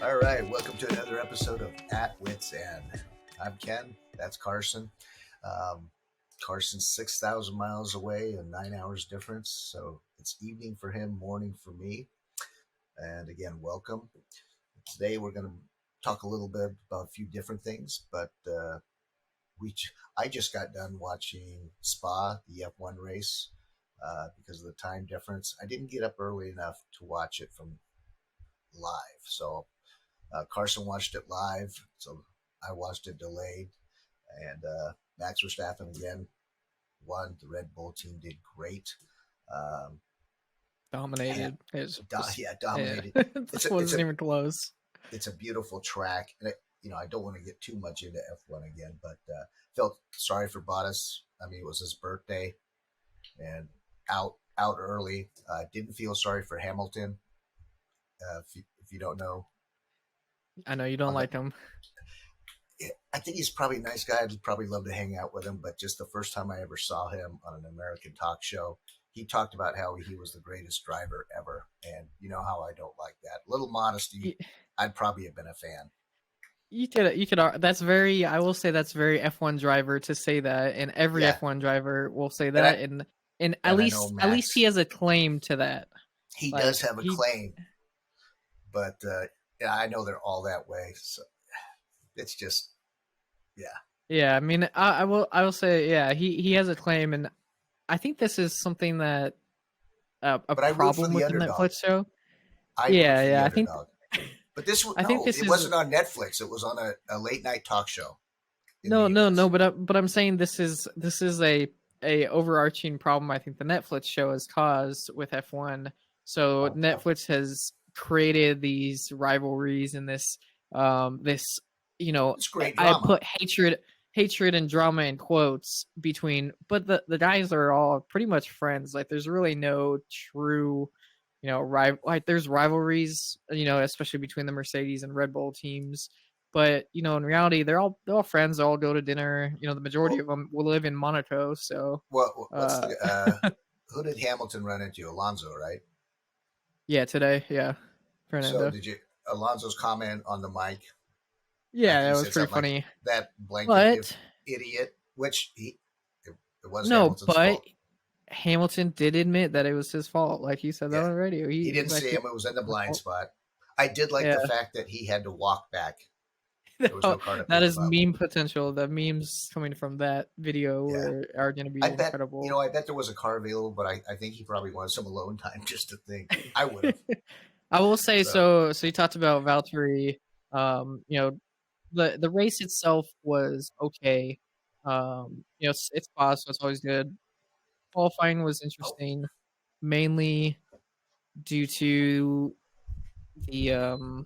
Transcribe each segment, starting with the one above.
All right, welcome to another episode of At Witt's End. I'm Ken. That's Carson. Um, Carson's 6,000 miles away and 9 hours difference, so it's evening for him, morning for me. And again, welcome. Today we're going to talk a little bit about a few different things, but I just got done watching Spa, the F1 race, because of the time difference. I didn't get up early enough to watch it from live, so Carson watched it live, so I watched it delayed. And Max Verstappen again won. The Red Bull team did great. Um, Dominated. Dominated. It wasn't even close. It's a beautiful track. And I don't want to get too much into F1 again, but felt sorry for Bottas. I mean, it was his birthday and out early. Didn't feel sorry for Hamilton. If you don't know, I know you don't like him. I think he's probably a nice guy. I'd probably love to hang out with him, but just the first time I ever saw him on an American talk show, he talked about how he was the greatest driver ever. And you know how I don't like that. Little modesty, I'd probably have been a fan. You could. That's very. I will say that's very F1 driver to say that, and every F1 driver will say that, and at least he has a claim to that. He does have a claim, but I know they're all that way. So it's just, yeah. I mean, I will say, he has a claim, and I think this is something that a problem with the Netflix show. I think. But this wasn't on Netflix. It was on a late night talk show. No. But I'm saying this is a overarching problem. I think the Netflix show has caused with F1. So Netflix has created these rivalries and this it's great drama. I put hatred and drama in quotes between, but the guys are all pretty much friends. Like there's really no true, there's rivalries, especially between the Mercedes and Red Bull teams. But in reality, they're all friends. They all go to dinner. The majority of them will live in Monaco. So, who did Hamilton run into? Alonso, right? Yeah, today. Yeah, Fernando. So did Alonso's comment on the mic? Yeah, that was pretty funny. Like, that blanket idiot, which it was Hamilton's fault. Hamilton did admit that it was his fault. Like he said that on the radio. He didn't see him. It was in the blind spot. I did like the fact that he had to walk back. There was no car to that is meme potential. The memes coming from that video are going to be incredible. I bet there was a car available, but I think he probably wanted some alone time just to think. I would have. I will say so you talked about Valtteri. The race itself was okay. It's fast, so it's always good. Qualifying was interesting, mainly due to the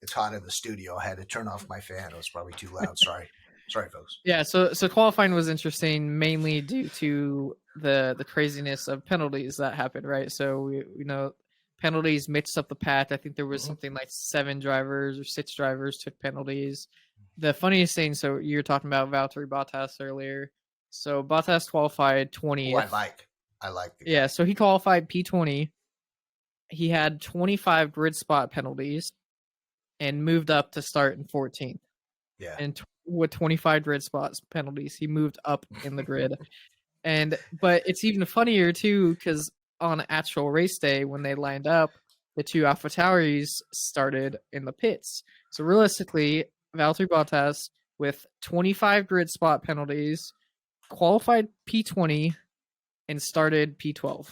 It's hot in the studio. I had to turn off my fan. It was probably too loud. Sorry, folks. Yeah, so qualifying was interesting, mainly due to the craziness of penalties that happened, right? So penalties mixed up the path. I think there was something like 7 drivers or 6 drivers took penalties. The funniest thing, so you were talking about Valtteri Bottas earlier. So Bottas qualified 20th. Oh, I like. Yeah, so he qualified P20. He had 25 grid spot penalties and moved up to start in 14th. Yeah. And with 25 grid spots penalties, he moved up in the grid. But it's even funnier too, because on actual race day when they lined up, the 2 AlphaTauris started in the pits. So realistically, Valtteri Bottas with 25 grid spot penalties qualified P20 and started P12.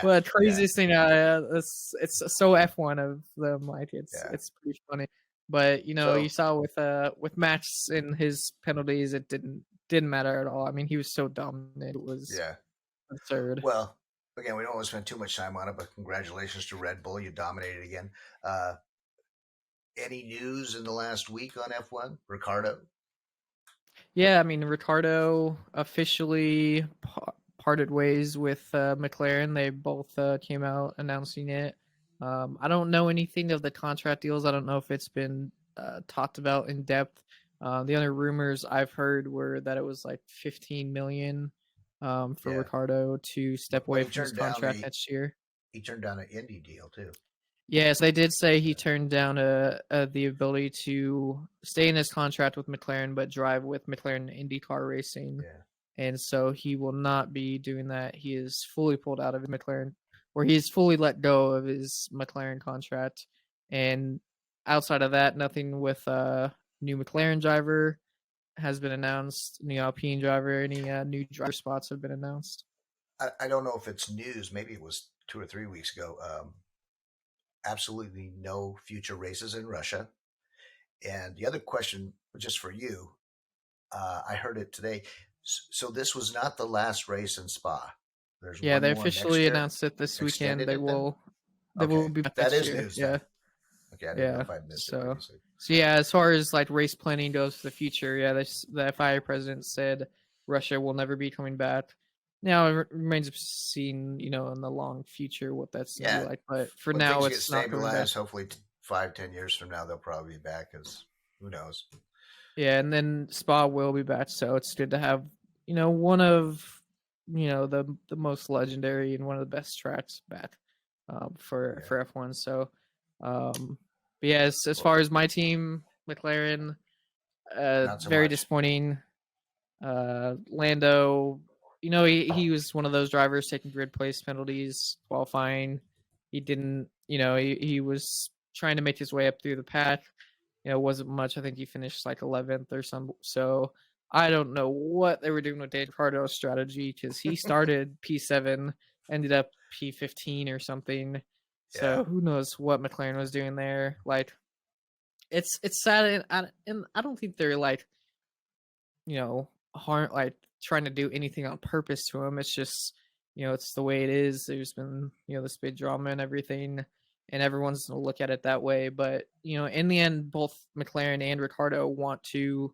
But the craziest thing, it's so F1 of them. Like it's pretty funny. But you saw with Max and his penalties, it didn't matter at all. I mean, he was so dominant. It was absurd. Well, again, we don't want to spend too much time on it, but congratulations to Red Bull. You dominated again. Any news in the last week on F1? Ricardo? Yeah, I mean, Ricardo officially parted ways with McLaren. They both came out announcing it. I don't know anything of the contract deals. I don't know if it's been talked about in depth. The other rumors I've heard were that it was like $15 million for Ricardo to step away from his contract next year. He turned down an Indy deal too. Yes, they did say he turned down the ability to stay in his contract with McLaren, but drive with McLaren IndyCar Racing, Yeah. and so he will not be doing that. He is fully pulled out of McLaren, or he's fully let go of his McLaren contract, and outside of that, nothing with new McLaren driver has been announced. New Alpine driver, any new driver spots have been announced. I don't know if it's news. Maybe it was 2 or 3 weeks ago. Absolutely no future races in Russia. And the other question, just for you, I heard it today. So this was not the last race in Spa. There's Yeah, one they more next officially year. announced it this weekend. Extended They it then? will Okay, be back that next is year. news then. Yeah. Okay, I didn't know Yeah. if I missed it So previously. yeah, as far as like race planning goes for the future, yeah, the FIA president said Russia will never be coming back. Now it remains to be seen, in the long future what that's going to be Yeah, like. But for when now, things get it's not coming back. stabilized, hopefully 5, 10 years from now they'll probably be back. Because who knows? Yeah, and then Spa will be back, so it's good to have one of the most legendary and one of the best tracks back Yeah, for F1. So, but yeah, as well, far as my team, McLaren, not so very much. disappointing. Lando, he was one of those drivers taking grid place penalties qualifying. He didn't, he was trying to make his way up through the pack. It wasn't much. I think he finished like 11th or some. So I don't know what they were doing with Dave Ricardo's strategy because he started P7, ended up P15 or something. Yeah, So who knows what McLaren was doing there? Like it's sad, and I don't think they're like harm like trying to do anything on purpose to him. It's just it's the way it is. There's been this big drama and everything, and everyone's gonna look at it that way. But in the end, both McLaren and Ricardo want to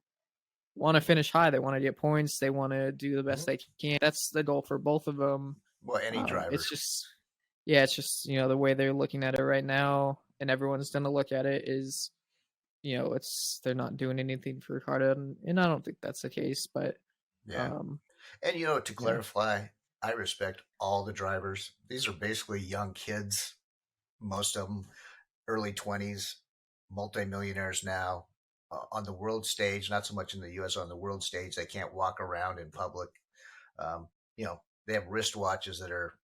finish high. They want to get points. They want to do the best hmm they can. That's the goal for both of them. well, any driver. It's just yeah, it's just the way they're looking at it right now, and everyone's gonna look at it is it's they're not doing anything for Ricardo, and I don't think that's the case. But Yeah, um, and to yeah, clarify, I respect all the drivers. These are basically young kids, most of them early 20s, multimillionaires now on the world stage. Not so much in the U.S. On the world stage, they can't walk around in public. Um, they have wristwatches that are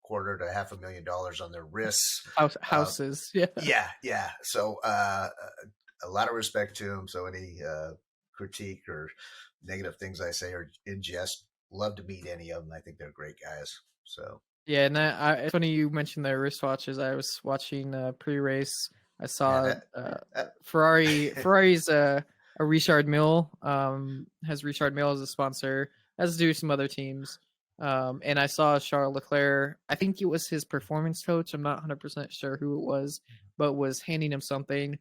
quarter to $500,000 on their wrists. Uh, houses, yeah, yeah, yeah. So a lot of respect to them. So any critique or negative things I say are in jest. Love to meet any of them. I think they're great guys. So yeah. And it's funny you mentioned the wristwatches. I was watching pre-race. I yeah, saw that Ferrari's a Richard Mill has Richard Mill as a sponsor, as do some other teams. And I saw Charles Leclerc. I think it was his performance coach. I'm not 100% sure who it was, but was handing him something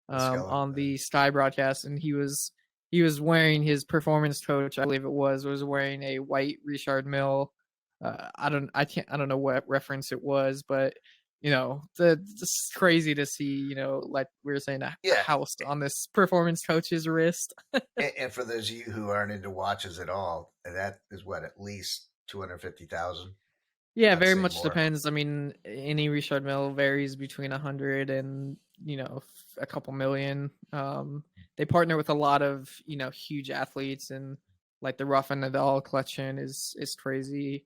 let's go. on the Sky broadcast, and he was wearing his performance coach. I believe it was wearing a white Richard Mill. I don't know what reference it was, but it's crazy to see, like we were saying, a Yeah, house on this performance coach's wrist. and for those of you who aren't into watches at all, that is what at least 250,000. Yeah, I'd very say much more. depends. I mean, any Richard Mill varies between 100 and a couple million. They partner with a lot of huge athletes, and like the Rafa Nadal collection is crazy.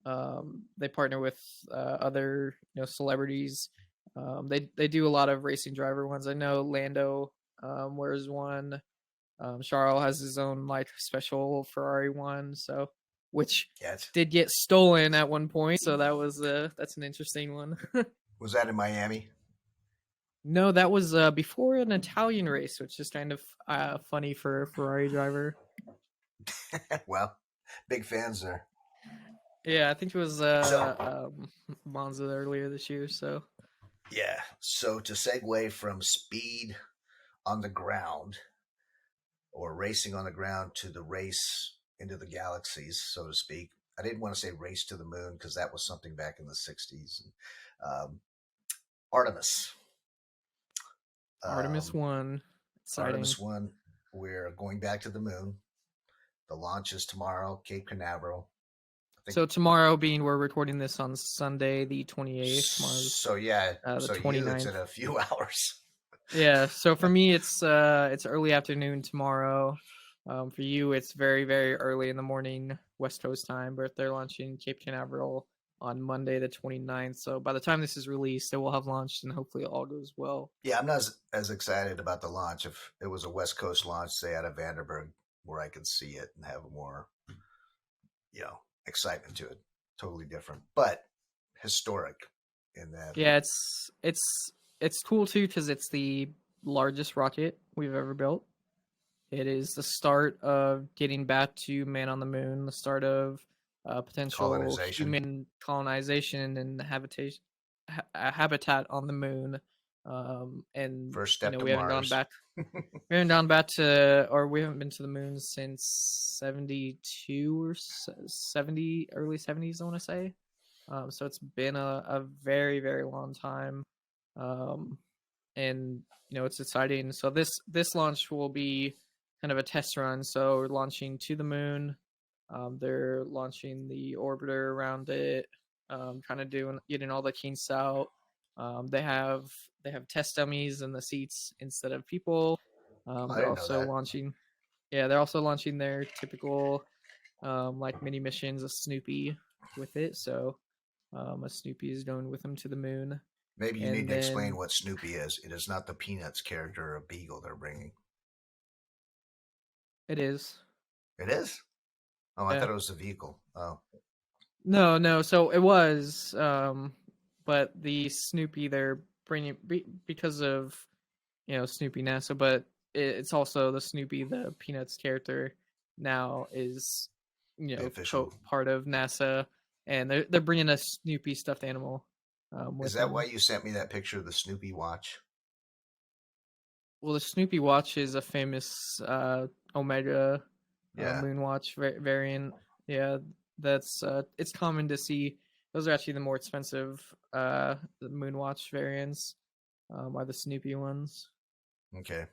They partner with other celebrities. They do a lot of racing driver ones. I know Lando wears one. Charles has his own like special Ferrari one, so which Yeah, did get stolen at one point. So that's an interesting one. was that in Miami? No, that was before an Italian race, which is kind of funny for a Ferrari driver. Well, big fans there. Yeah, I think it was So Monza earlier this year. So yeah, so to segue from speed on the ground or racing on the ground to the race into the galaxies, so to speak. I didn't want to say race to the moon because that was something back in the 60s. Artemis. Artemis Um, 1, exciting. Artemis 1, we're going back to the moon. The launch is tomorrow, Cape Canaveral. think So tomorrow, being we're recording this on Sunday, the 28th. Tomorrow's so. Yeah. the So you, it's 29th. in a few hours. Yeah. So for me, it's early afternoon tomorrow. For you, it's very very early in the morning West Coast time. But they're launching Cape Canaveral on Monday the 29th. So by the time this is released, it will have launched, and hopefully all goes well. Yeah, I'm not as excited about the launch. If it was a West Coast launch, say out of Vandenberg, where I could see it and have more, excitement to it. Totally different, but historic in that. Yeah, it's cool too because it's the largest rocket we've ever built. It is the start of getting back to man on the moon, the start of potential Colonization. human colonization and habitat on the moon. And First step to we haven't gone Mars. back. We haven't gone back to, or we haven't been to the moon since 72 or 70, early 70s, I want to say. So it's been a very, very long time. Um, and it's exciting. So this launch will be kind of a test run. So we're launching to the moon. They're launching the orbiter around it, kind of getting all the kinks out. They have test dummies in the seats instead of people. I They're didn't know also that. launching, yeah, they're also launching their typical like mini missions of Snoopy with it. So a Snoopy is going with them to the moon, Maybe you need and to explain then what Snoopy is. It is not the Peanuts character or Beagle they're bringing. it is. It is. Oh, I Yeah. thought it was the vehicle. Oh, No, no. So it was, but the Snoopy they're bringing because of Snoopy NASA, but it's also the Snoopy the Peanuts character now is the official. part of NASA, and they're bringing a Snoopy stuffed animal Is with that why them. you sent me that picture of the Snoopy watch? Well, the Snoopy watch is a famous Omega Yeah. moon watch variant. Yeah, that's it's common to see. Those are actually the more expensive the moon watch variants. Are the Snoopy ones. Okay.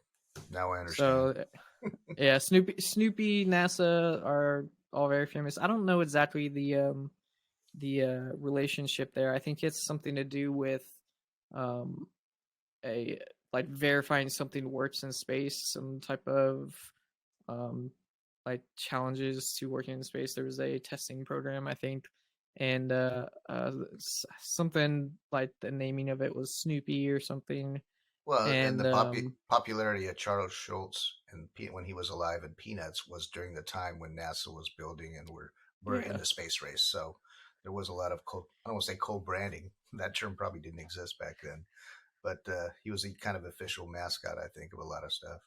Now I understand. So yeah, Snoopy, NASA are all very famous. I don't know exactly the relationship there. I think it's something to do with um a like verifying something works in space, some type of um like challenges to working in space. There was a testing program, I think, and something like the naming of it was Snoopy or something. Well, and And the popularity of Charles Schultz and when he was alive in Peanuts was during the time when NASA was building and we're in yeah, the space race. So there was a lot of I don't want to say co-branding. That term probably didn't exist back then, but he was a kind of official mascot, I think, of a lot of stuff.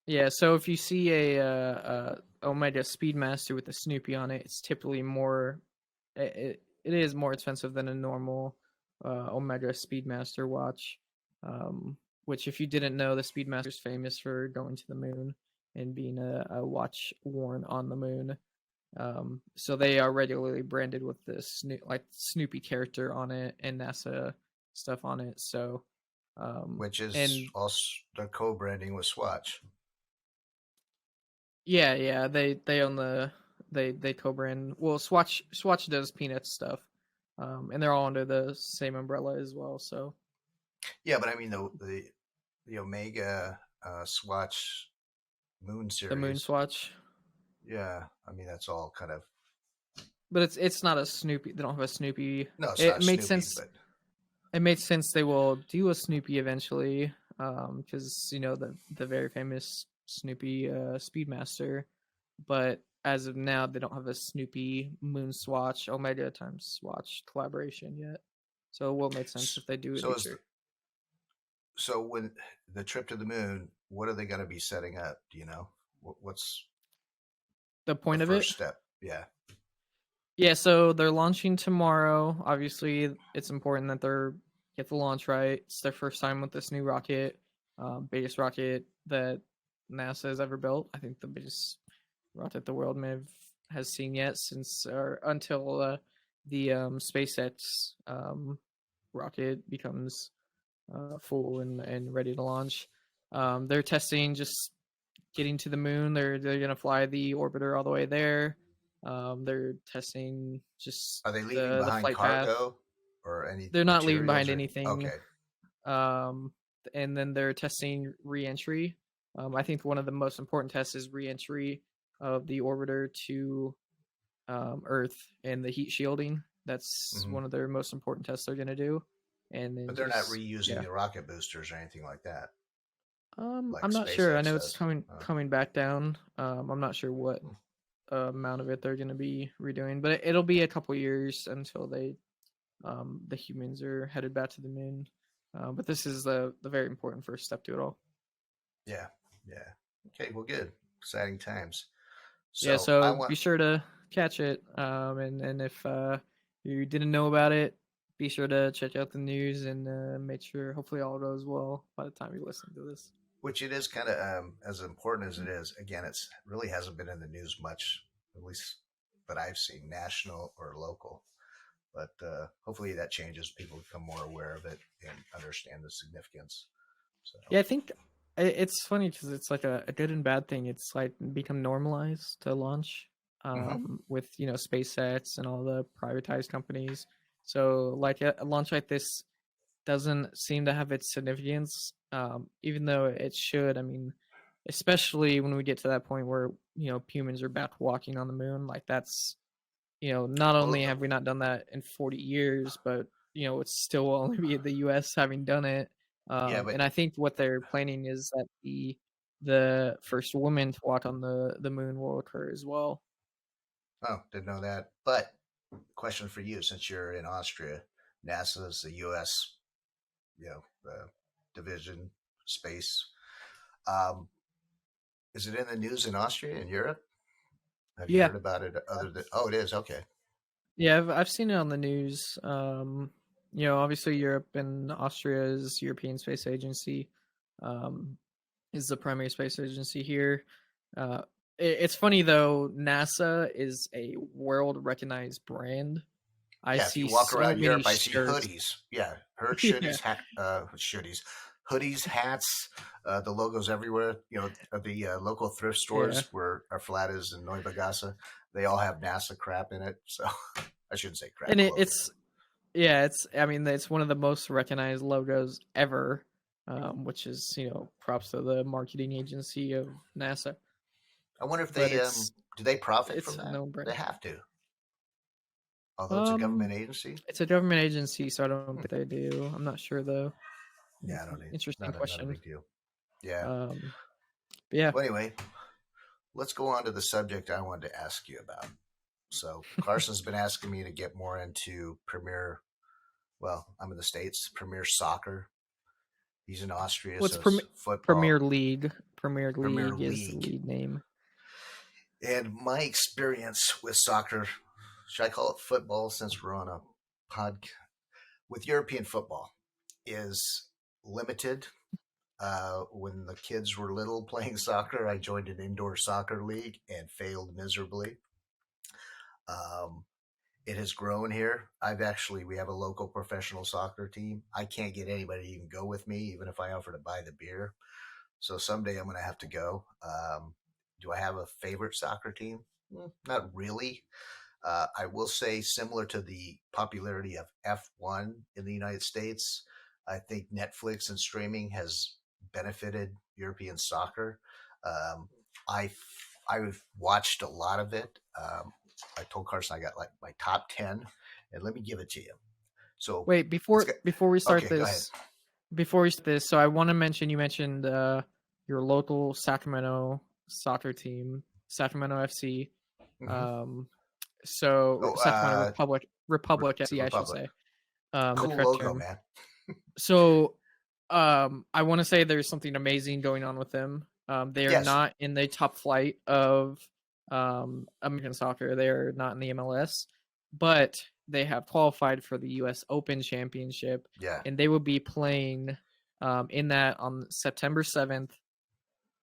yeah. So if you see a Omega Speedmaster with a Snoopy on it, it's typically more. It is more expensive than a normal Omega Speedmaster watch. Which, if you didn't know, the Speedmaster is famous for going to the moon and being a watch worn on the moon. So they are regularly branded with this Snoopy character on it and NASA stuff on it. So, Which is and also the co-branding with Swatch. yeah, they own they co-brand. Well, Swatch does Peanuts stuff, and they're all under the same umbrella as well. So Yeah, but I mean the Omega Swatch Moon the Moon series. Swatch, Yeah, I mean that's all kind of but it's not a Snoopy. They don't have a Snoopy. no, it's It not makes Snoopy, sense. but It makes sense they will do a Snoopy eventually, because the very famous Snoopy Speedmaster, but as of now they don't have a Snoopy Moon Swatch Omega times Swatch collaboration yet. So it will make sense if they do in the so is future. so when the trip to the moon, what are they going to be setting up? Do you know what's The the point of it, first step? Yeah, yeah. So they're launching tomorrow. Obviously, it's important that they're get the launch right. It's their first time with this new rocket, biggest rocket that NASA has ever built. I think the biggest rocket the world has seen yet since or until the SpaceX rocket becomes full and ready to launch. They're testing just getting to the moon. They're gonna fly the orbiter all the way there. They're testing just Are they leaving the behind flight path. cargo or any They're not leaving materials? behind Or anything. okay, And then they're testing re-entry. I think one of the most important tests is re-entry of the orbiter to Earth and the heat shielding. That's hmm one of their most important tests they're going to do. And then but they're not just reusing yeah. the rocket boosters or anything like that, like I'm not sure. I SpaceX know it's does. coming back down. I'm not sure what Hmm. amount of it they're going to be redoing, but it'll be a couple years until the humans are headed back to the moon. But this is the very important first step to it all. Yeah, yeah. Okay, well, good, exciting times. Yeah, So I so want be sure to catch it. And if you didn't know about it, be sure to check out the news and make sure hopefully all goes well by the time you listen to this. which it is kind of as important as it is. Again, it's really hasn't been in the news much, at least that I've seen, national or local. But hopefully that changes. People become more aware of it and understand the significance. So, Yeah, I think it's funny because it's like a good and bad thing. It's like become normalized to launch hmm with SpaceX and all the privatized companies. So like a launch like this doesn't seem to have its significance, even though it should. I mean, especially when we get to that point where humans are back walking on the moon. Like that's not well, only have we not done that in 40 years, but it's still only be the U.S. having done it. yeah, but And I think what they're planning is that the first woman to walk on the moon will occur as well. oh, didn't know that. But question for you, since you're in Austria, NASA is the U.S. Division space. Um, is it in the news in Austria in Europe? Have you Yeah, heard about it? Other than it is okay. yeah, I've seen it on the news. Obviously Europe and Austria's European Space Agency um, is the primary space agency here. Uh, it's funny though, NASA is a world recognized brand. I Yeah, if you see walk so around many Europe, I see shirts. hoodies. Yeah, her Yeah, hoodies, hoodies, hats. The logos everywhere. The local thrift yeah, stores where our flat is in Neubagasse, they all have NASA crap in it. So I shouldn't say crap and clothing. it's yeah, it's I mean it's one of the most recognized logos ever, which is props to the marketing agency of NASA. I wonder if But they do they profit it's from a that? known They brand. have to, although it's a Um, government agency. it's a government agency, so I don't Hmm. think they do. I'm not sure though. Yeah, I don't need Interesting not a question. big deal. Yeah. Um, but yeah, Well, anyway, let's go on to the subject I wanted to ask you about. So Carson's been asking me to get more into Premier. Well, I'm in the States. Premier Soccer. He's in Austria, what's so it's Premier football. League? Premier Premier League is the League. league name. And my experience with soccer, should I call it football since we're on a pod with European football, is limited. When the kids were little playing soccer, I joined an indoor soccer league and failed miserably. Um, it has grown here. We have a local professional soccer team. I can't get anybody to even go with me, even if I offer to buy the beer. So someday I'm going to have to go. Do I have a favorite soccer team? Not really. I will say, similar to the popularity of F1 in the United States, I think Netflix and streaming has benefited European soccer. Um, I I've watched a lot of it. I told Carson I got like my top 10, and let me give it to you. So Wait, it's got before we start okay. Go ahead. this, so I want to mention you mentioned your local Sacramento soccer team, Sacramento FC. Mm-hmm. Um, so Oh, Sacramento Republic FC, I should Republic. say. The Cool correct logo, term. man. So, I want to say there's something amazing going on with them. They are Yes. not in the top flight of American soccer. They are not in the MLS, but they have qualified for the U.S. Open Championship, Yeah. and they will be playing in that on September 7th,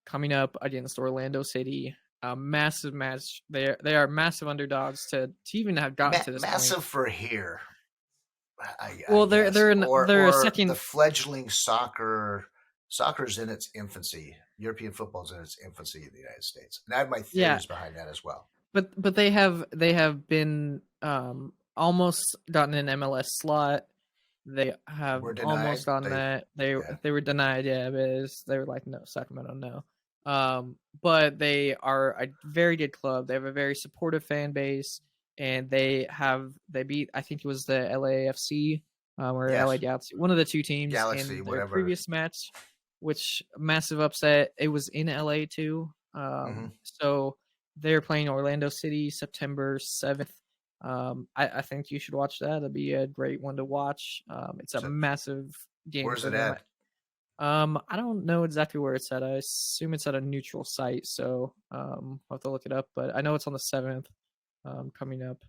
coming up against Orlando City. A massive match. They are massive underdogs to even have gotten to this point. Massive for here. I Well, guess, they're a or the second. fledgling soccer's in its infancy. European football's in its infancy in the United States, and I have my Yeah, theories behind that as well. but they have been almost gotten an MLS slot. They have Were almost denied. gotten that. Yeah, They were denied, yeah, they were like, no, Sacramento, no. But they are a very good club. They have a very supportive fan base, and they beat, I think it was the LAFC, or LA yes, Galaxy, one of the two teams Galaxy, in their whatever. previous match, which massive upset. It was in LA too. Hmm. So they're playing Orlando City September 7th. I think you should watch that. It'd be a great one to watch. It's a So massive game where's for it them. at? I don't know exactly where it's at. I assume it's at a neutral site, so I'll have to look it up. But I know it's on the 7th, coming up,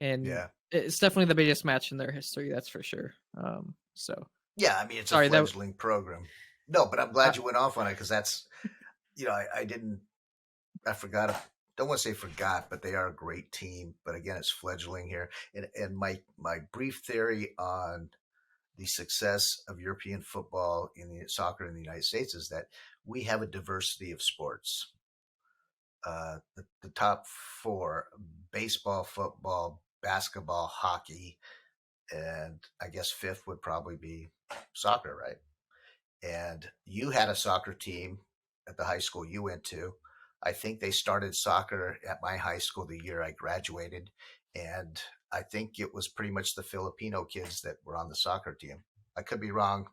and Yeah, it's definitely the biggest match in their history. That's for sure. So yeah. I mean, it's a sorry that fledgling program. No, but I'm uh, glad you went off on it because that's I didn't. I forgot. Don't want to say forgot, but they are a great team. But again, it's fledgling here. And my brief theory on the success of European football in the soccer in the United States is that we have a diversity of sports. The top four: baseball, football, basketball, hockey, and I guess fifth would probably be soccer, right? And you had a soccer team at the high school you went to. I think they started soccer at my high school the year I graduated. And I think it was pretty much the Filipino kids that were on the soccer team. I could be wrong.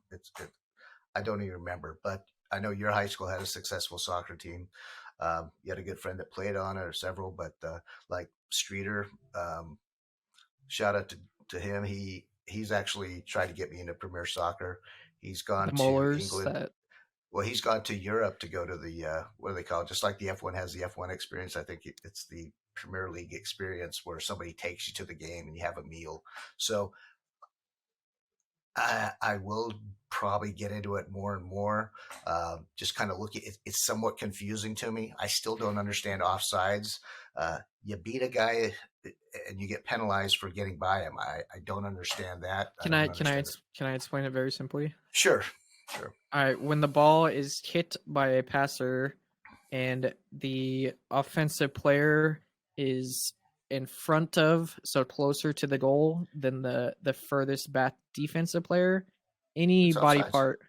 I don't even remember, but I know your high school had a successful soccer team. You had a good friend that played on it, or several, but like Streeter, shout out to him. He's actually tried to get me into Premier Soccer. He's gone the to Molars England. that Well, he's gone to Europe to go to the what do they call it? Just like the F1 has the F1 experience, I think it's the Premier League experience where somebody takes you to the game and you have a meal. So I will probably get into it more and more. Just kind of look at it. It's somewhat confusing to me. I still don't understand offsides. You beat a guy and you get penalized for getting by him. I don't understand that. I don't understand it. can I explain it very simply? Sure, sure. All right, when the ball is hit by a passer and the offensive player is in front of, so closer to the goal than the furthest back defensive player, any It's body offsides. part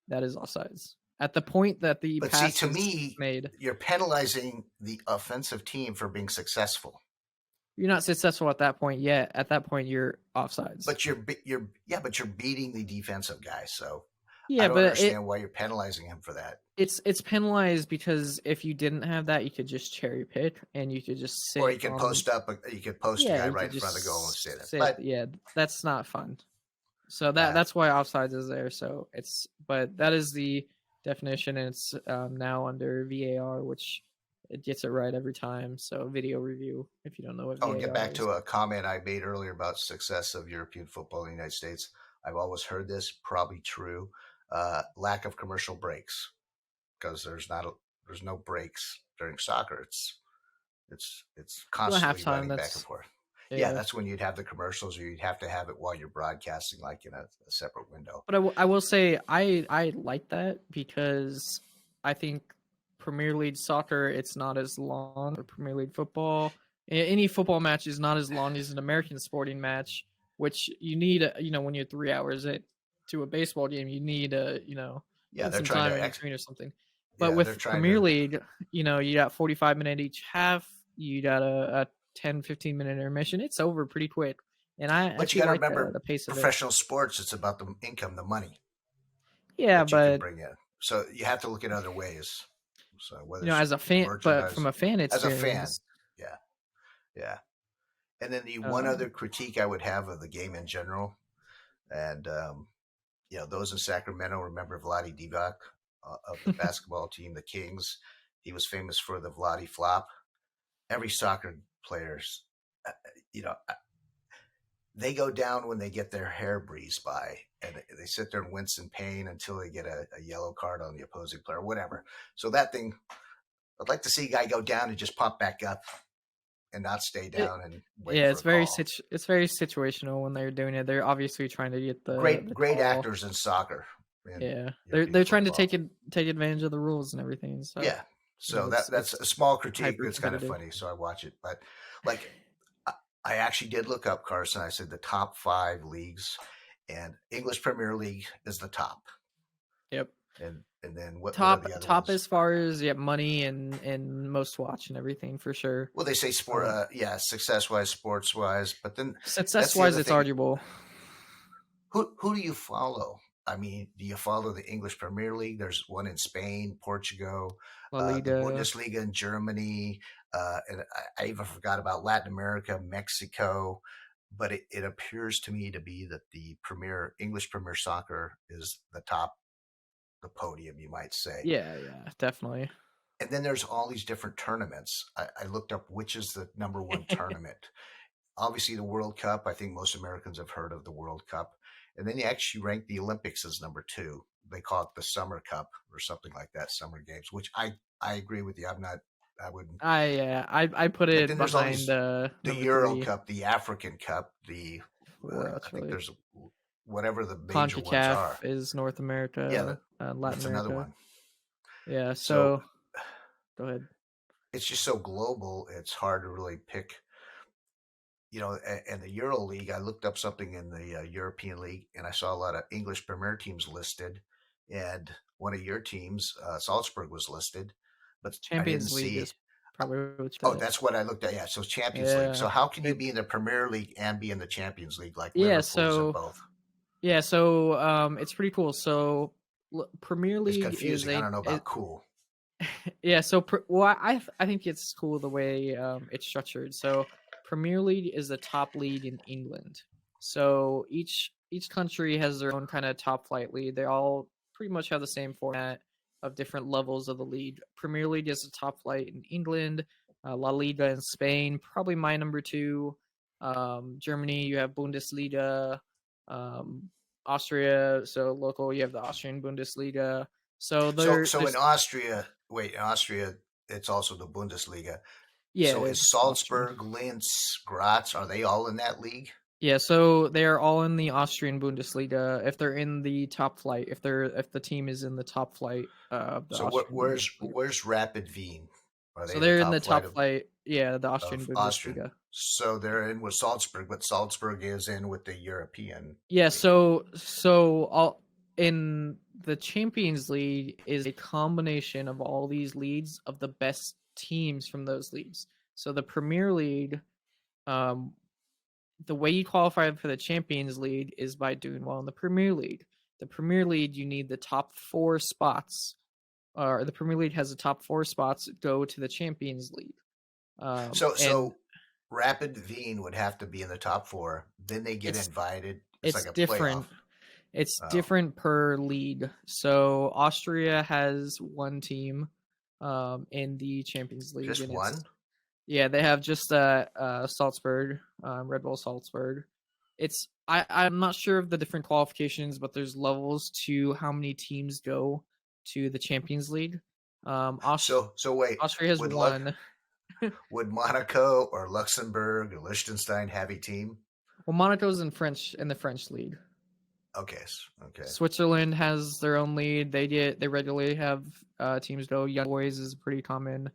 that is offsides. At the point that the But see, pass to is me, made, you're penalizing the offensive team for being successful. you're not successful at that point yet. At that point, you're offsides. But but you're beating the defensive guy. So I Yeah, don't but understand why you're penalizing him for that. it's penalized because if you didn't have that, you could just cherry pick and you could just Or sit on. you could post a Yeah, guy you right could in front of the goal and say just that. sit. But Yeah, that's not fun. So uh, that's why offsides is there. So but that is the definition, and it's now under VAR, which it gets it right every time. So video review, if you don't know what I'll get VAR back is. to a comment I made earlier about success of European football in the United States. I've always heard this, probably true. Lack of commercial breaks because there's no breaks during soccer. It's Well, constantly halftime, running back and that's forth. Yeah, yeah. that's when you'd have the commercials, or you'd have to have it while you're broadcasting, like in a separate window. But I will say I like that because I think Premier League soccer, it's not as long, or Premier League football. Any football match is not as long as an American sporting match, which you need. When you're 3 hours to a baseball game, you need Yeah, they're some trying time to in between or something. But yeah, they're with trying Premier to. League, you got 45-minute each half. You got a 10-15 minute intermission. It's over pretty quick, and I But you actually got to like remember, the pace of it. professional sports. It's about the income, the money Yeah, that you can but bring in. So you have to look at other ways. So whether it's as a fan, but from merchandise, a fan as a fan, experience, yeah, yeah. And then the one um, other critique I would have of the game in general, and those in Sacramento remember Vladi Divac of the basketball team, the Kings. He was famous for the Vladi flop. Every soccer players, you know, they go down when they get their hair breezed by, and they sit there and wince in pain until they get a yellow card on the opposing player, whatever. So that thing, I'd like to see a guy go down and just pop back up and not stay it, down and wait yeah, for a call. it's very situational when they're doing it. They're obviously trying to get the Great call. actors in soccer and Yeah, European they're trying to football. take advantage of the rules and everything. So Yeah. So that's It's a small critique. hyper It's kind of competitive. funny, so I watch it. But like, I actually did look up, Carson. I said the top 5 leagues, and English Premier League is the top. Yep. And then what are Top the other top ones? as far as money and most watch and everything for sure. Well, they say sport, yeah, success wise, sports wise, but then Success that's the wise, other it's thing. arguable. Who do you follow? I mean, do you follow the English Premier League? There's one in Spain, Portugal, La the Liga. Bundesliga in Germany, and I even forgot about Latin America, Mexico. But it appears to me to be that the English Premier Soccer is the top, the podium, you might say. Yeah, definitely. And then there's all these different tournaments. I looked up which is the number one tournament. Obviously, the World Cup. I think most Americans have heard of the World Cup. And then they actually rank the Olympics as number 2. They call it the Summer Cup or something like that, Summer Games, which I agree with you. I wouldn't. I put But it then there's all behind these, the number Euro 3, Cup, the African Cup, four I think actually. there's whatever the major ones CONCACAF are. is North Yeah, America, Latin that's another America. one. Yeah, So so go ahead. it's just so global. It's hard to really pick. And the Euro League, I looked up something in the European League, and I saw a lot of English Premier teams listed, and one of your teams, Salzburg, was listed, but I didn't Champions League see. is probably what you Oh, said. that's what I looked at. Yeah, so Champions League. Yeah. So how can you It, be in the Premier League and be in the Champions League like yeah, Liverpool's in so both? it's pretty cool. So Premier It's League is confusing. I don't know about cool. yeah, so well, I think it's cool the way it's structured. So Premier League is the top league in England. So each country has their own kind of top flight league. They all pretty much have the same format of different levels of the league. Premier League is the top flight in England. La Liga in Spain, probably my number 2. Germany, you have Bundesliga. Um, Austria, so local, you have the Austrian Bundesliga. So So in there's Austria, wait, in Austria, it's also the Bundesliga. yeah, So is it's Austrian. Salzburg, Linz, Graz, are they all in that league? Yeah, so they are all in the Austrian Bundesliga. If they're in the top flight, if the team is in the top flight of the So Austrian Bundesliga, where's Rapid Wien? Are they so in the they're in the top flight top flight. Yeah, the of Austrian Austrian? Bundesliga. So they're in with Salzburg, but Salzburg is in with the European Yeah, league. so all in the Champions League is a combination of all these leagues of the best teams from those leagues. So the Premier League, um, the way you qualify for the Champions League is by doing well in the Premier League. The Premier League, you need the top 4 spots, or the Premier League has the top 4 spots go to the Champions League. And So Rapid Wien would have to be in the top 4. Then they get it's invited. It's it's like a playoff. different. It's Oh, different per league. So Austria has one team in the Champions League, just and it's one. yeah, they have just Salzburg, Red Bull Salzburg. I'm not sure of the different qualifications, but there's levels to how many teams go to the Champions League. So wait, Austria has would Luck one. would Monaco or Luxembourg or Liechtenstein have a team? Well, Monaco's in the French league. Okay, okay. Switzerland has their own league. They regularly have teams go. Young Boys is pretty common.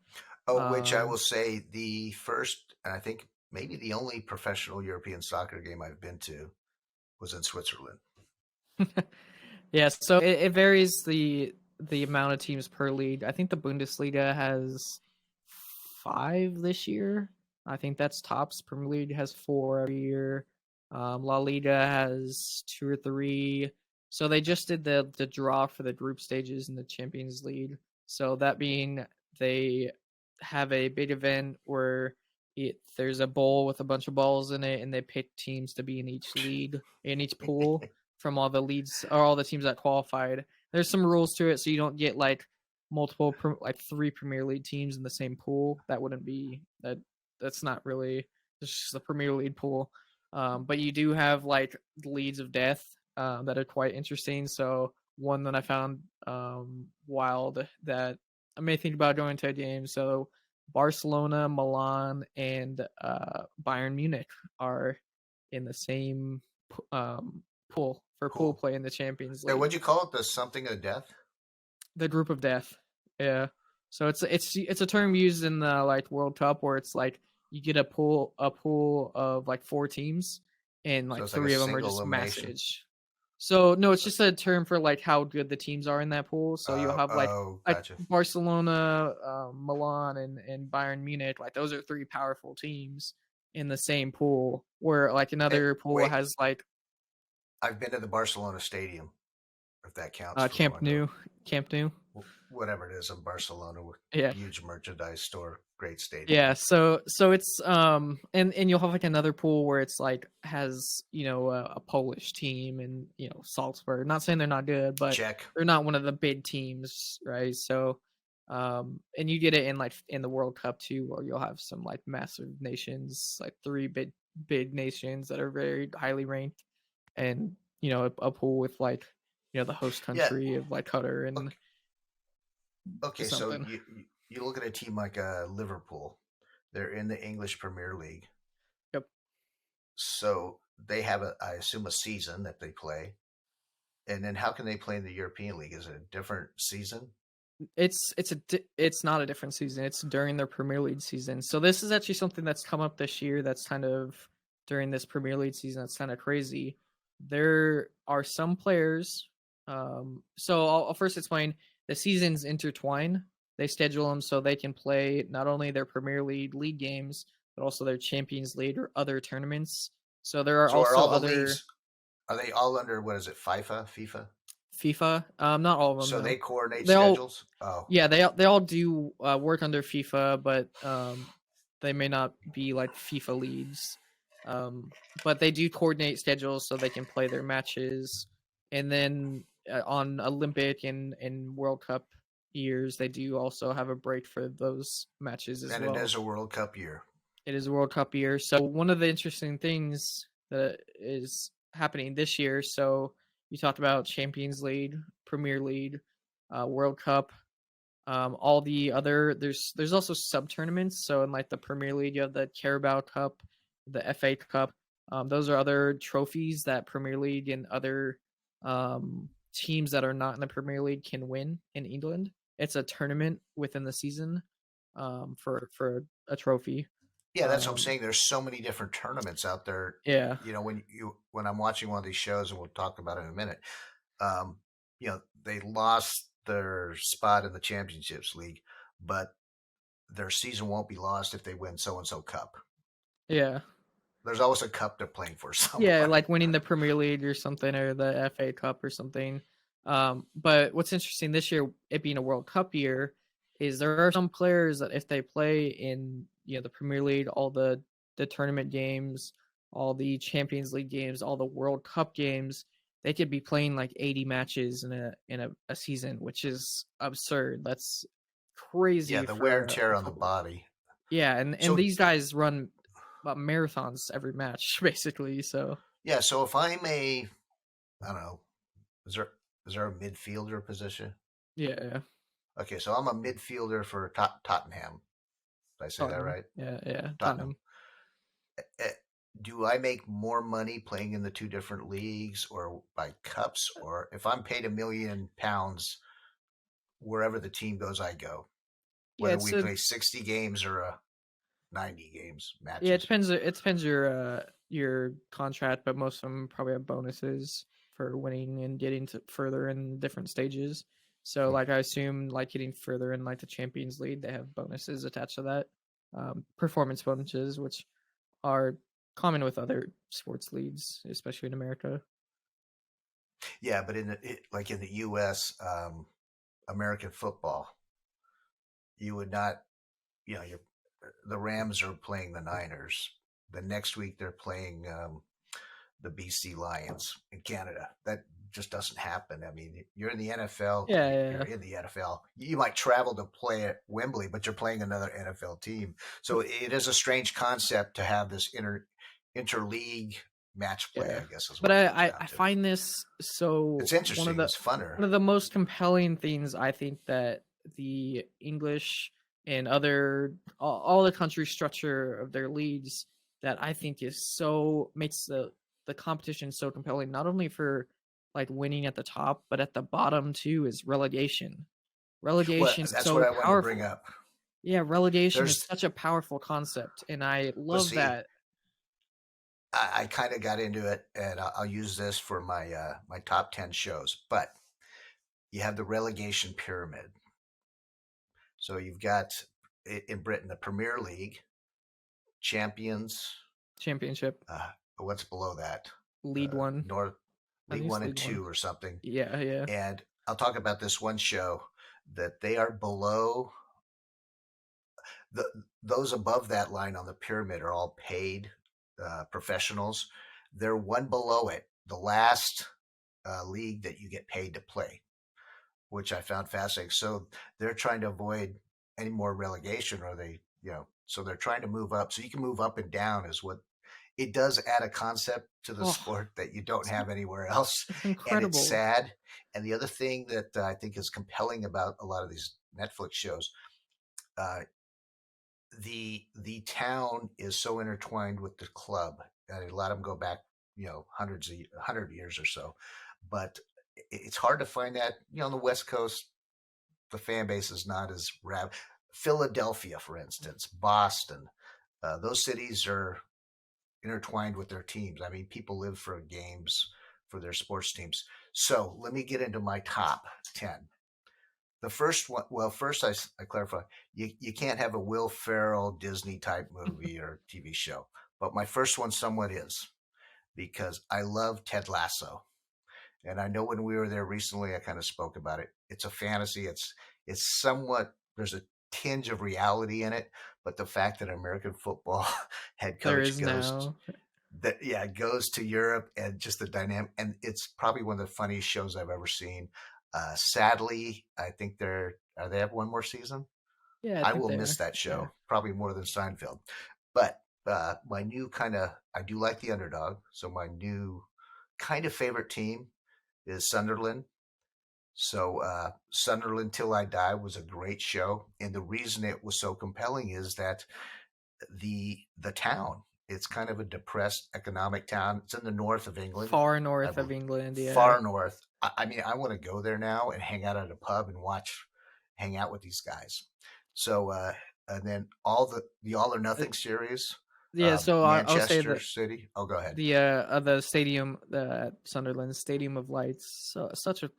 Oh, which I will say the first, and I think maybe the only professional European soccer game I've been to was in Switzerland. Yeah, so it varies the amount of teams per league. I think the Bundesliga has 5 this year. I think that's tops. Premier League has 4 every year. La Liga has 2 or 3. So they just did the draw for the group stages in the Champions League. So that being they have a big event where there's a bowl with a bunch of balls in it, and they pick teams to be in each league, in each pool from all the leads or all the teams that qualified. There's some rules to it, so you don't get like multiple like 3 Premier League teams in the same pool. That wouldn't be that. That's not really. It's just the Premier League pool. But you do have like leads of death that are quite interesting. So one that I found wild that I may think about going to a game. So Barcelona, Milan, and Bayern Munich are in the same pool for pool Pool. play in the Champions Hey, League. what'd you call it? The something of death? The group of death. Yeah. So it's a term used in the like World Cup where it's like you get a pool of like 4 teams, and So like it's like a 3 of them are single just elimination. massage. So no, it's So, just a term for like how good the teams are in that pool. So you'll have oh, like gotcha. Barcelona, Milan, and Bayern Munich. Like those are 3 powerful teams in the same pool. Where like another pool Wait, has like I've been to the Barcelona Stadium, if that counts for Camp going to Nou, Camp Nou. whatever it is in Barcelona, with Yeah, huge merchandise store, great stadium. yeah. So it's and you'll have like another pool where it's like has a Polish team and Salzburg. Not saying they're not good, but Check. they're not one of the big teams, right? So and you get it in like in the World Cup too, where you'll have some like massive nations, like 3 big nations that are very highly ranked, and a pool with like the host Yeah. country of like Qatar and Okay. Okay. So something. you look at a team like Liverpool. They're in the English Premier League, Yep. so they have I assume, a season that they play. And then how can they play in the European League? Is it a different season? It's not a different season. It's during their Premier League season. So this is actually something that's come up this year. That's kind of during this Premier League season. That's kind of crazy. There are some players. So I'll first explain. The seasons intertwine. They schedule them so they can play not only their Premier League games, but also their Champions League or other tournaments. So there are So are also all the other leagues, are they all under, what is it, FIFA? FIFA. Not all of them So though. they coordinate They all schedules? Oh, Yeah, they all do work under FIFA, but they may not be like FIFA leads. But they do coordinate schedules so they can play their matches. And then on Olympic and World Cup years, they do also have a break for those matches as and it well. is a World Cup year. It is a World Cup year, so one of the interesting things that is happening this year. So you talked about Champions League, Premier League, World Cup, all the other there's also sub tournaments. So in like the Premier League, you have the Carabao Cup, the FA Cup. Those are other trophies that Premier League and other teams that are not in the Premier League can win in England. It's a tournament within the season for a trophy. Yeah, that's what I'm Um, saying. There's so many different tournaments out there. yeah, When I'm watching one of these shows, and we'll talk about it in a minute, um, they lost their spot in the Championships League, but their season won't be lost if they win so and so cup. yeah. There's always a cup they're playing for Yeah, somebody. like winning the Premier League or something, or the FA Cup or something. But what's interesting this year, it being a World Cup year, is there are some players that if they play in the Premier League, all the tournament games, all the Champions League games, all the World Cup games, they could be playing like 80 matches in a season, which is absurd. That's Yeah, crazy the wear for and a tear on the football. body. Yeah, and So these guys run marathons every match basically. So yeah, so if I'm I don't know, is there is there a midfielder position? yeah, Okay, so I'm a midfielder for Tottenham. Did I say that Tottenham. right? Yeah, Tottenham. Tottenham. Eh, Do I make more money playing in the two different leagues or by cups? Or if I'm paid £1 million, wherever the team goes, I go. Yeah, Whether we play 60 games or 90 games yeah, it matches. depends. It depends your contract, but most of them probably have bonuses for winning and getting to further in different stages. So, Hmm. like, I assume like getting further in like the Champions League, they have bonuses attached to that, performance bonuses, which are common with other sports leagues, especially in America. Yeah, but like in the U.S., American football, you would not, the Rams are playing the Niners. The next week they're playing the BC Lions in Canada. That just doesn't happen. I mean, you're in the NFL. Yeah, You're yeah, in the NFL. You might travel to play at Wembley, but you're playing another NFL team. So it is a strange concept to have this interleague match play, yeah. I guess is But what it comes I down to. find this so It's interesting. It's funner. one of the most compelling things I think that the English and other all the country structure of their leagues that I think is so makes the competition so compelling, not only for like winning at the top, but at the bottom too, is relegation. Well, Relegation is that's what so I wanted to bring powerful. up. Yeah, relegation is There's, such a powerful concept, and I well, love see, that. I kind of got into it, and I'll use this for my top 10 shows. But you have the relegation pyramid. So you've got in Britain the Premier League, Champions. Championship, What's below that? League One. North I League think it's One and League One. Two or something. Yeah, yeah. And I'll talk about this one show that they are below the those above that line on the pyramid are all paid professionals. They're one below it, the last league that you get paid to play, which I found fascinating. So they're trying to avoid any more relegation, or so they're trying to move up. So you can move up and down, is what it does. Add a concept to the Oh, sport that you don't it's, have anywhere else, it's and it's incredible. sad. And the other thing that I think is compelling about a lot of these Netflix shows, uh, the town is so intertwined with the club. A lot of them go back, hundreds of 100 years or so, but it's hard to find that. On the West Coast, the fan base is not as rab. Philadelphia, for instance, Boston, those cities are intertwined with their teams. I mean, people live for games for their sports teams. So let me get into my top 10. The first one, well, first I clarify, you can't have a Will Ferrell Disney type movie or TV show. But my first one somewhat is, because I love Ted Lasso. And I know when we were there recently, I kind of spoke about it. It's a fantasy. It's somewhat, there's a tinge of reality in it, but the fact that American football head There coach is now. goes to Europe, and just the dynamic, and it's probably one of the funniest shows I've ever seen. Sadly, I think they have one more season. Yeah, I I think will they miss are. that Yeah. show probably more than Seinfeld. But my new I do like the underdog. So my new kind of favorite team is Sunderland. So Sunderland Till I Die was a great show, and the reason it was so compelling is that the town. It's kind of a depressed economic town. It's in the north of England, Far I north of believe, England, yeah. far north. I mean, I want to go there now and hang out at a pub and hang out with these guys. So, and then the All or Uh, Nothing series, Yeah, so I'll say Manchester that City. Oh, go ahead. the stadium, the Sunderland Stadium of Lights, so such a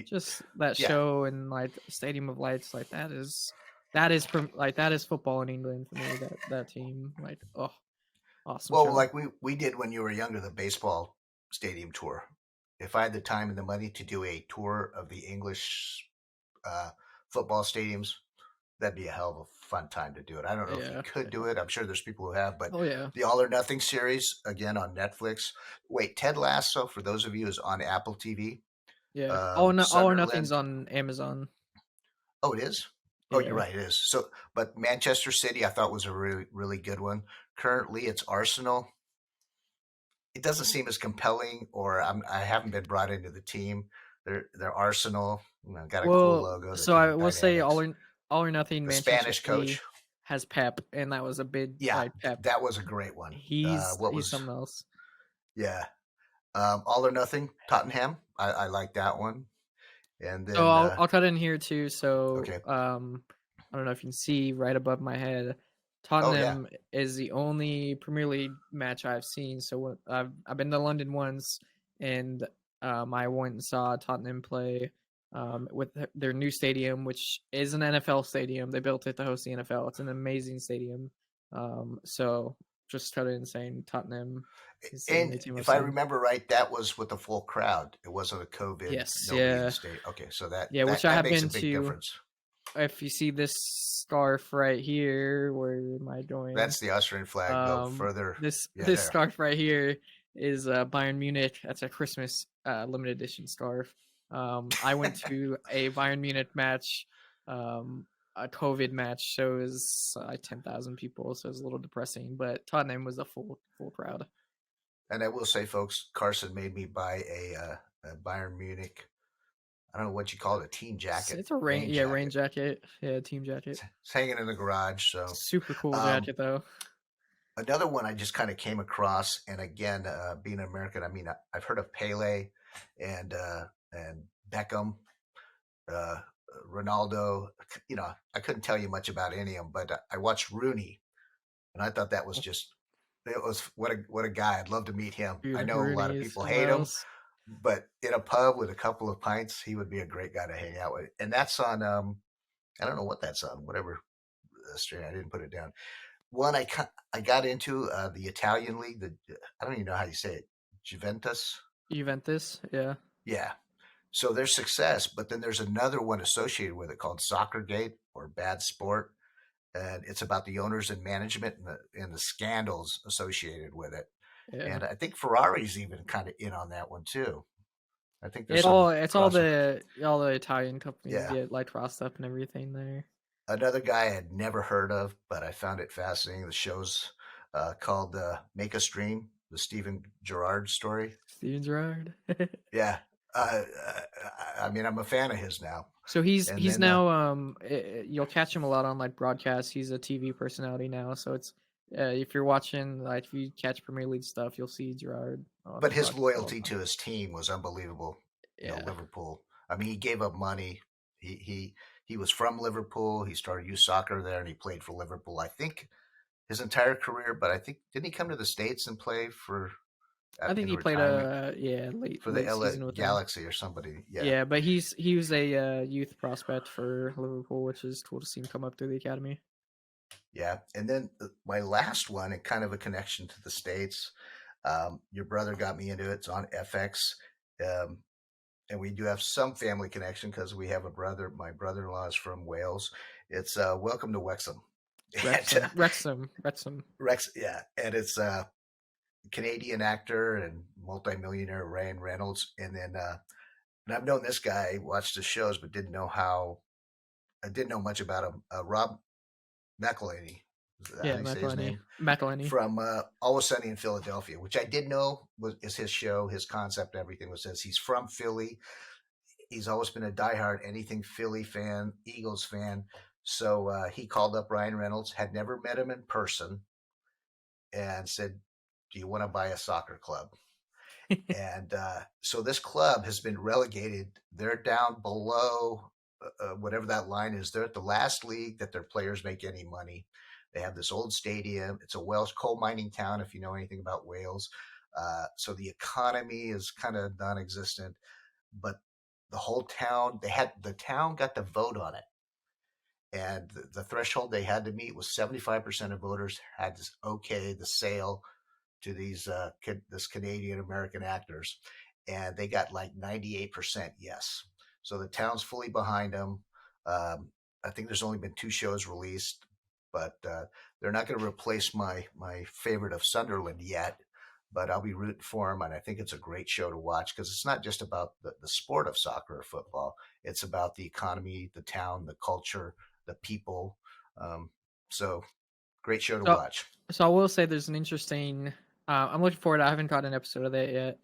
just that Yeah. show and Stadium of Lights, that is football in England for me. That team, awesome Well, show. like we did when you were younger, the baseball stadium tour. If I had the time and the money to do a tour of the English uh, football stadiums, that'd be a hell of a fun time to do it. I don't know if you Yeah, could do yeah. it. I'm sure there's people who have, but Oh yeah, the All or Nothing series, again, on Netflix. Wait, Ted Lasso, for those of you, is on Apple TV. yeah. All or Nothing's Sunderland. on Amazon. Oh, it is. Oh, you're Yeah. right. It is. So, but Manchester City, I thought was a really, really good one. Currently, it's Arsenal. It doesn't seem as compelling, or I haven't been brought into the team. They're Arsenal. Got a cool Well, logo. The so team I will say dynamics. All or Nothing. The Manchester Spanish coach. City has Pep, and that was a big Yeah, Pep. that was a great one. What He's was something else. Yeah. All or Nothing, Tottenham. I like that one. And So then I'll cut in here too. So okay. I don't know if you can see right above my head. Oh yeah. Tottenham is the only Premier League match I've seen. So I've been to London once, and I went and saw Tottenham play with their new stadium, which is an NFL stadium. They built it to host the NFL. It's an amazing stadium. So just cut in saying Tottenham is the And only team I've if I seen. remember right, that was with a full crowd. It wasn't a COVID, Yes, nobody in the yeah, state. Okay, so that yeah. Which that I that have makes a been big to. difference. If you see this scarf right here, where am I going? That's the Austrian flag. Go further. Yeah, This there. scarf right here is Bayern Munich. That's a Christmas limited edition scarf. I went to a Bayern Munich match, a COVID match, so it was like 10,000 people, so it was a little depressing. But Tottenham was a full crowd. And I will say, folks, Carson made me buy a Bayern Munich. I don't know what you call it, a team jacket, It's a rain rain jacket. jacket, yeah, team jacket. It's hanging in the garage. So Super cool um, jacket though. another one I just kind of came across, and again, being an American, I mean, I've heard of Pele and Beckham. Uh, Ronaldo. I couldn't tell you much about any of them, but I watched Rooney, and I thought that was just it was what a guy. I'd love to meet him. I Dude, know a lot Rooney of is people somewhere hate him, else. but in a pub with a couple of pints, he would be a great guy to hang out with. And that's on I don't know what that's on, whatever stream. I didn't put it down. One I got into the Italian league. I don't even know how you say it. Juventus. Juventus, yeah. Yeah. So there's success, but then there's another one associated with it called Soccergate or Bad Sport, and it's about the owners and management and the scandals associated with it. Yeah. And I think Ferrari's even kind of in on that one too. I think there's It's some all crossover. the Italian companies Yeah. get like crossed up and everything there. Another guy I had never heard of, but I found it fascinating. The show's called Make Us Dream, the Steven Gerrard story. Steven Gerrard. Yeah. Uh, I mean, I'm a fan of his now. So he's And he's then, now you'll catch him a lot on like broadcasts. He's a TV personality now, so it's if you're watching like if you catch Premier League stuff, you'll see Gerrard on but the his broadcast all loyalty the time. to his team was unbelievable. Yeah, Liverpool. I mean, he gave up money. He was from Liverpool. He started youth soccer there, and he played for Liverpool. I think his entire career, but I think didn't he come to the States and play for I think in he played retirement a late for the late LA season with them. Galaxy or somebody? Yeah, Yeah, but he was a youth prospect for Liverpool, which is cool to see him come up through the academy. yeah. And then my last one, and kind of a connection to the States. Your brother got me into it. It's on FX. Um, and we do have some family connection because we have a brother. My brother-in-law is from Wales. It's Welcome to Wexham. And, Wrexham. Rex, yeah, and it's Canadian actor and multimillionaire Ryan Reynolds, and then and I've known this guy, watched the shows, but didn't know how. I didn't know much about him. Rob McElhenney, is that how Yeah, you say his name? McElhenney. From Always Sunny in Philadelphia, which I did know is his show, his concept, everything was says he's from Philly. He's always been a diehard anything Philly fan, Eagles fan. So he called up Ryan Reynolds, had never met him in person, and said, "Do you want to buy a soccer club?" And so this club has been relegated. They're down below whatever that line is. They're at the last league that their players make any money. They have this old stadium. It's a Welsh coal mining town, if you know anything about Wales. So the economy is kind of non-existent, but the whole town, the town got to vote on it. And the threshold they had to meet was 75% of voters had to okay the sale to this Canadian American actors, and they got like 98% yes. So the town's fully behind them. I think there's only been 2 shows released, but they're not going to replace my favorite of Sunderland yet. But I'll be rooting for them, and I think it's a great show to watch because it's not just about the sport of soccer or football. It's about the economy, the town, the culture, the people. So great show to So, watch. so I will say there's an interesting. I'm looking forward. I haven't caught an episode of that yet,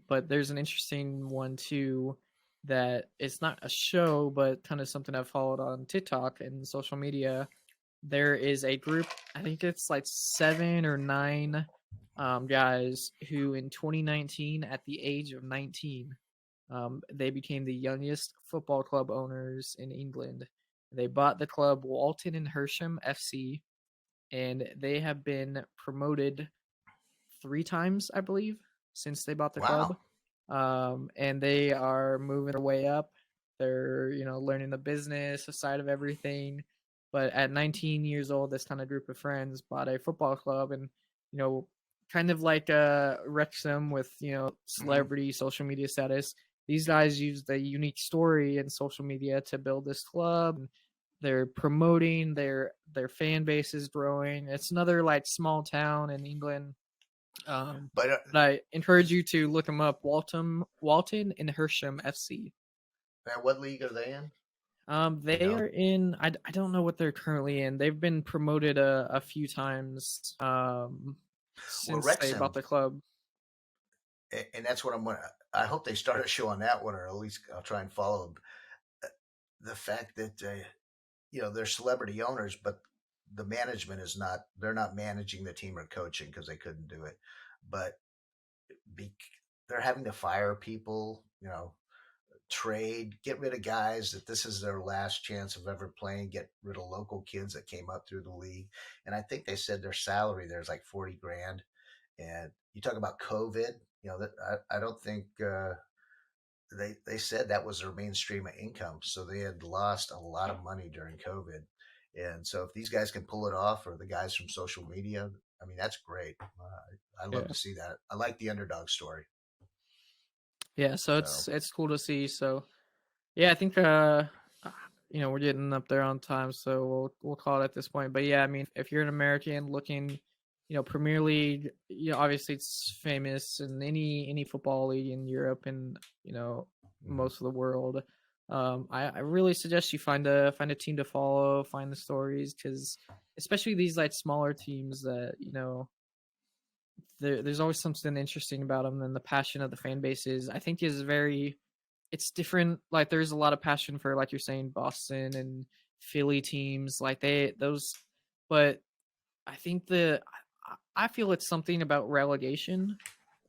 but there's an interesting one too. That it's not a show, but kind of something I've followed on TikTok and social media. There is a group. I think it's like 7 or 9 guys who, in 2019, at the age of 19, they became the youngest football club owners in England. They bought the club Walton and Hersham FC, and they have been promoted 3 times, I believe, since they bought the club. Wow. And they are moving their way up. They're learning the business side of everything. But at 19 years old, this kind of group of friends bought a football club, and kind of like Wrexham with Mhm. celebrity social media status. These guys use the unique story and social media to build this club. They're promoting their fan base is growing. It's another like small town in England. But But I encourage you to look them up. Walton and Hersham FC. man, what league are they in? Do you They know? are in. I don't know what they're currently in. They've been promoted a few times Well, since they bought Wrexham, the club. and that's what I'm going to. I hope they start a show on that one, or at least I'll try and follow them. The fact that they're celebrity owners, but the management is not. They're not managing the team or coaching because they couldn't do it. But be, they're having to fire people. trade, get rid of guys that this is their last chance of ever playing, get rid of local kids that came up through the league. And I think they said their salary there's like 40 grand. And you talk about COVID, that I don't think they said that was their main stream of income. So they had lost a lot of money during COVID. And so if these guys can pull it off, or the guys from social media, I mean, that's great. I love to see that. I like the underdog story. Yeah, so it's cool to see. So yeah, I think we're getting up there on time, so we'll call it at this point. But yeah, I mean, if you're an American looking, Premier League, obviously it's famous in any football league in Europe and most of the world. I really suggest you find a team to follow, find the stories, because especially these like smaller teams that there's always something interesting about them, and the passion of the fan bases I think is it's different. Like there's a lot of passion for, like you're saying, Boston and Philly teams, like but I think I feel it's something about relegation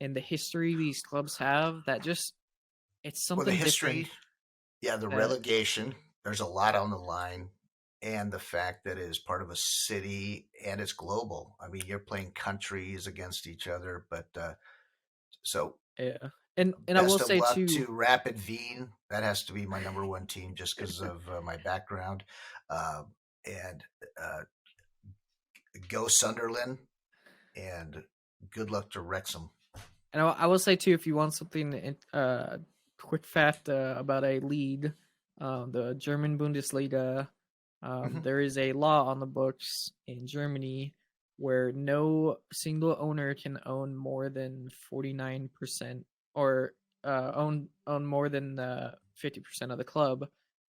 and the history these clubs have that just it's something the history, different. Yeah, the relegation. There's a lot on the line, and the fact that it is part of a city and it's global. I mean, you're playing countries against each other, but so yeah. And I will say too, to Rapid Wien. That has to be my number one team just because of my background. And go Sunderland, and good luck to Wrexham. And I will say too, if you want something quick fact about a league, the German Bundesliga, there is a law on the books in Germany where no single owner can own more than 49% or own more than 50% of the club.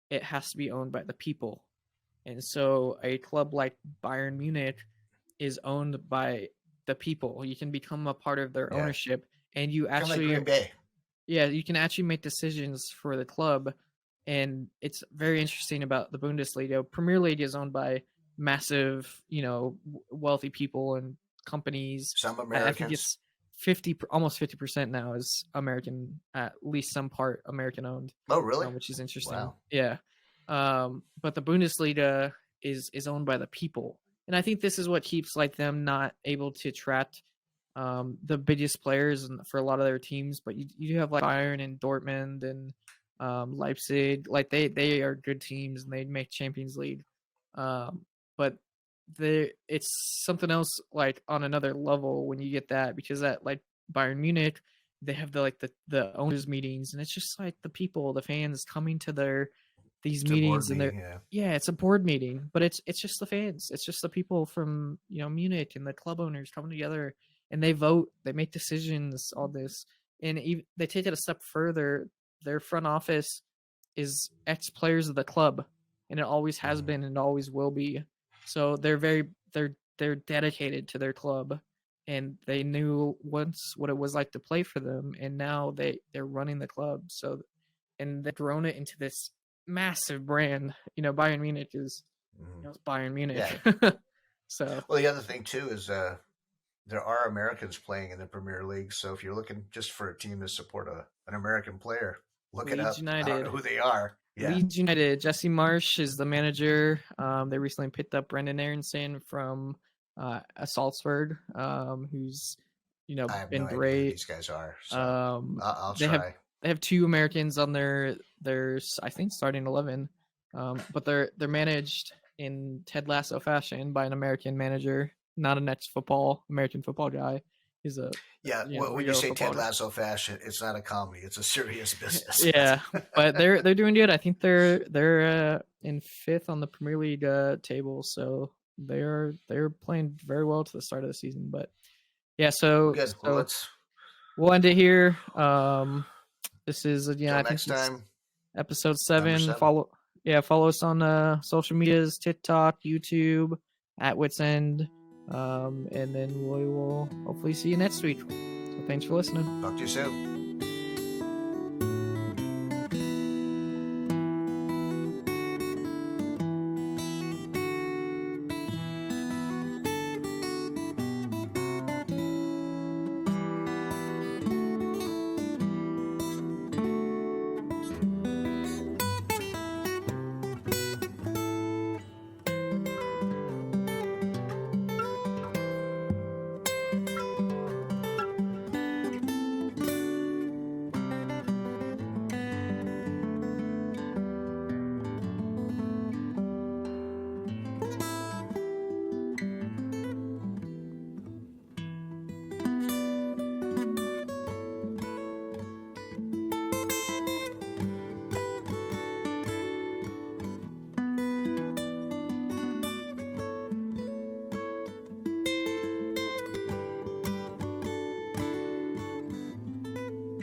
It has to be owned by the people. And so a club like Bayern Munich is owned by the people. You can become a part of their ownership, and you actually Green Bay. Yeah, you can actually make decisions for the club. And it's very interesting about the Bundesliga. Premier League is owned by massive, wealthy people and companies. Some Americans. I think it's almost 50% now is American, at least some part American owned. Oh, really? Which is interesting. Wow. Yeah. But the Bundesliga is owned by the people. And I think this is what keeps like them not able to attract the biggest players for a lot of their teams. But you do have like Bayern and Dortmund and Leipzig. Like they are good teams and they make Champions League. But it's something else like on another level when you get that, because that like Bayern Munich, they have the owners meetings, and it's just like the people, the fans coming to these meetings, and it's a board meeting, but it's just the fans, it's just the people from Munich and the club owners coming together, and they vote, they make decisions, all this, and even, they take it a step further. Their front office is ex-players of the club, and it always has been and always will be. So they're dedicated to their club, and they knew once what it was like to play for them, and now they're running the club. So, and they've grown it into this massive brand. Bayern Munich is it's Bayern Munich. Yeah. So, well, the other thing too is there are Americans playing in the Premier League. So if you're looking just for a team to support an American player, look Leeds it up. United. I don't know who they are. Yeah. Leeds United. Jesse Marsch is the manager. They recently picked up Brendan Aronson from Salzburg, who's I have been no idea great. who these guys are. So I'll try. They have two Americans on their I think starting 11, but they're managed in Ted Lasso fashion by an American manager, not an American football guy. He's a when you say Ted Lasso fashion, it's not a comedy; it's a serious business. Yeah, but they're doing good. I think they're in 5th on the Premier League table, so they're playing very well to the start of the season. But yeah, so we'll end it here. This is I think next time, episode 7. Follow us on social medias, TikTok, YouTube, at Wits End. And then we will hopefully see you next week. So thanks for listening. Talk to you soon.